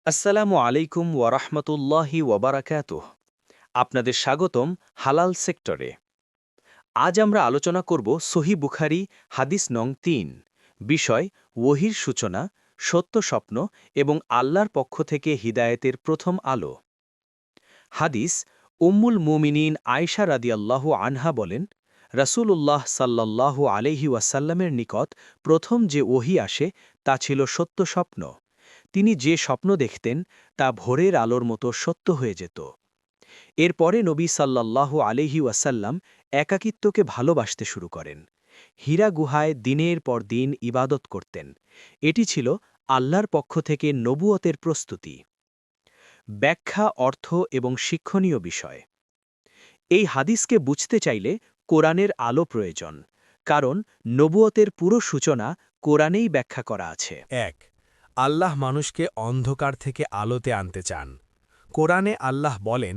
আসসালামু আলাইকুম ওয়ারাহমাতুল্লাহি ওয়াবারাকাতুহ। আপনাদের স্বাগতম হালাল সেক্টরে। আজ আমরা আলোচনা করব সহি বুখারি হাদিস নং ৩, বিষয় ওহির সূচনা, সত্য স্বপ্ন এবং আল্লাহর পক্ষ থেকে হিদায়েতের প্রথম আলো। হাদিস উম্মুল মুমিনিন আয়েশা রাদিয়াল্লাহু আনহা বলেন, রাসূলুল্লাহ সাল্লাল্লাহু আলাইহি ওয়াসাল্লামের নিকট প্রথম যে ওহী আসে তা ছিল সত্য স্বপ্ন। তিনি যে স্বপ্ন দেখতেন তা ভোরের আলোর মতো সত্য হয়ে যেত। এরপরে নবী সাল্লাল্লাহু আলাইহি ওয়াসাল্লাম একাকিত্বকে ভালোবাসতে শুরু করেন। হীরা গুহায় দিনের পর দিন ইবাদত করতেন। এটি ছিল আল্লাহর পক্ষ থেকে নবুয়তের প্রস্তুতি। ব্যাখ্যা, অর্থ এবং শিক্ষণীয় বিষয়। এই হাদিসকে বুঝতে চাইলে কোরআনের আলো প্রয়োজন, কারণ নবুয়তের পুরো সূচনা কোরআনেই ব্যাখ্যা করা আছে। ১. আল্লাহ মানুষকে অন্ধকার থেকে আলোতে আনতে চান। কোরআনে আল্লাহ বলেন,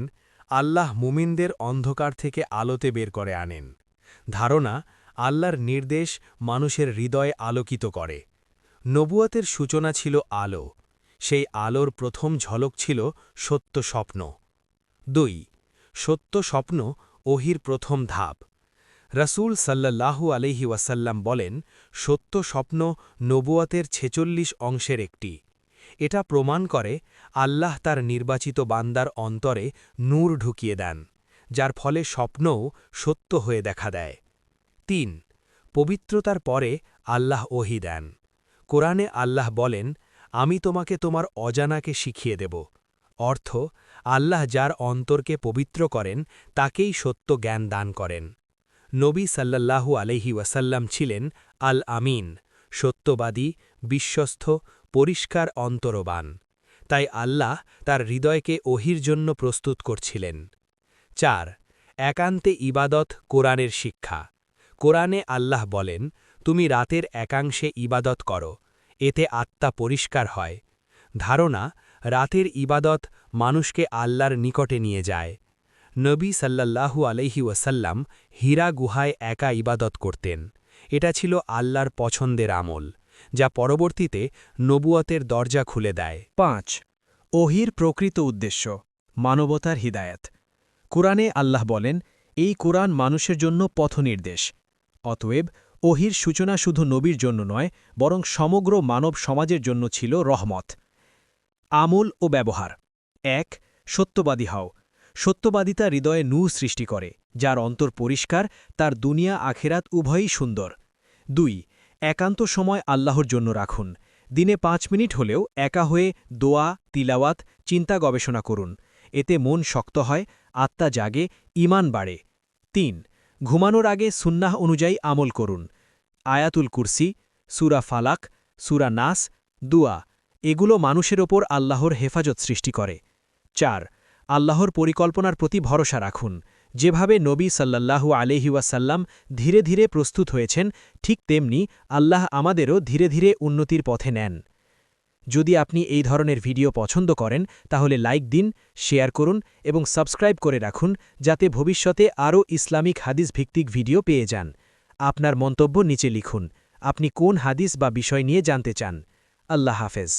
আল্লাহ মুমিনদের অন্ধকার থেকে আলোতে বের করে আনেন। ধারণা, আল্লাহর নির্দেশ মানুষের হৃদয়ে আলোকিত করে। নবুয়তের সূচনা ছিল আলো। সেই আলোর প্রথম ঝলক ছিল সত্য স্বপ্ন। ২. সত্য স্বপ্ন ওহির প্রথম ধাপ। রাসূল সাল্লাল্লাহু আলাইহি ওয়াসাল্লাম বলেন, সত্য স্বপ্ন নবুয়তের ৪৬ অংশের একটি। এটা প্রমাণ করে আল্লাহ তার নির্বাচিত বান্দার অন্তরে নূর ঢুকিয়ে দেন, যার ফলে স্বপ্নও সত্য হয়ে দেখা দেয়। ৩. পবিত্রতার পরে আল্লাহ ওহী দেন। কোরআনে আল্লাহ বলেন, আমি তোমাকে তোমার অজানাকে শিখিয়ে দেব। অর্থ, আল্লাহ যার অন্তরকে পবিত্র করেন তাকেই সত্য জ্ঞান দান করেন। নবী সাল্লাল্লাহু আলাইহি ওয়াসাল্লাম ছিলেন আল আমিন, সত্যবাদী, বিশ্বস্ত, পরিষ্কার অন্তরবান। তাই আল্লাহ তার হৃদয়কে ওহির জন্য প্রস্তুত করছিলেন। ৪. একান্তে ইবাদত কোরআনের শিক্ষা। কোরআনে আল্লাহ বলেন, তুমি রাতের একাংশে ইবাদত করো, এতে আত্মা পরিষ্কার হয়। ধারণা, রাতের ইবাদত মানুষকে আল্লাহর নিকটে নিয়ে যায়। নবী সাল্লাল্লাহু আলাইহি ওয়াসাল্লাম হীরা গুহায় একা ইবাদত করতেন। এটা ছিল আল্লাহর পছন্দের আমল, যা পরবর্তীতে নবুয়তের দরজা খুলে দেয়। ৫. ওহির প্রকৃত উদ্দেশ্য, মানবতার হিদায়াত। কুরআনে আল্লাহ বলেন, এই কুরআন মানুষের জন্য পথনির্দেশ। অতএব ওহির সূচনা শুধু নবীর জন্য নয়, বরং সমগ্র মানব সমাজের জন্য ছিল রহমত। আমল ও ব্যবহার। ১. সত্যবাদী হও। সত্যবাদিতা হৃদয়ে নূর সৃষ্টি করে, যার অন্তর পরিষ্কার, তার দুনিয়া আখেরাত উভয়ই সুন্দর। ২. একান্ত সময় আল্লাহর জন্য রাখুন। দিনে ৫ মিনিট হলেও একা হয়ে দোয়া, তিলাওয়াত, চিন্তা গবেষণা করুন। এতে মন শক্ত হয়, আত্মা জাগে, ঈমান বাড়ে। ৩. ঘুমানোর আগে সুন্নাহ অনুযায়ী আমল করুন। আয়াতুল কুরসি, সূরা ফালাক, সূরা নাস, দুয়া, এগুলো মানুষের ওপর আল্লাহর হেফাজত সৃষ্টি করে। ৪. আল্লাহর পরিকল্পনার প্রতি ভরসা রাখুন। যেভাবে নবী সাল্লাল্লাহু আলাইহি ওয়াসাল্লাম ধীরে ধীরে প্রস্তুত হয়েছেন, ঠিক তেমনি আল্লাহ আমাদেরও ধীরে ধীরে উন্নতির পথে নেন। যদি আপনি এই ধরনের ভিডিও পছন্দ করেন, তাহলে লাইক দিন, শেয়ার করুন এবং সাবস্ক্রাইব করে রাখুন, যাতে ভবিষ্যতে আরও ইসলামিক হাদিস ভিত্তিক ভিডিও পেয়ে যান। আপনার মন্তব্য নিচে লিখুন। আপনি কোন হাদিস বা বিষয় নিয়ে জানতে চান? আল্লাহ হাফেজ।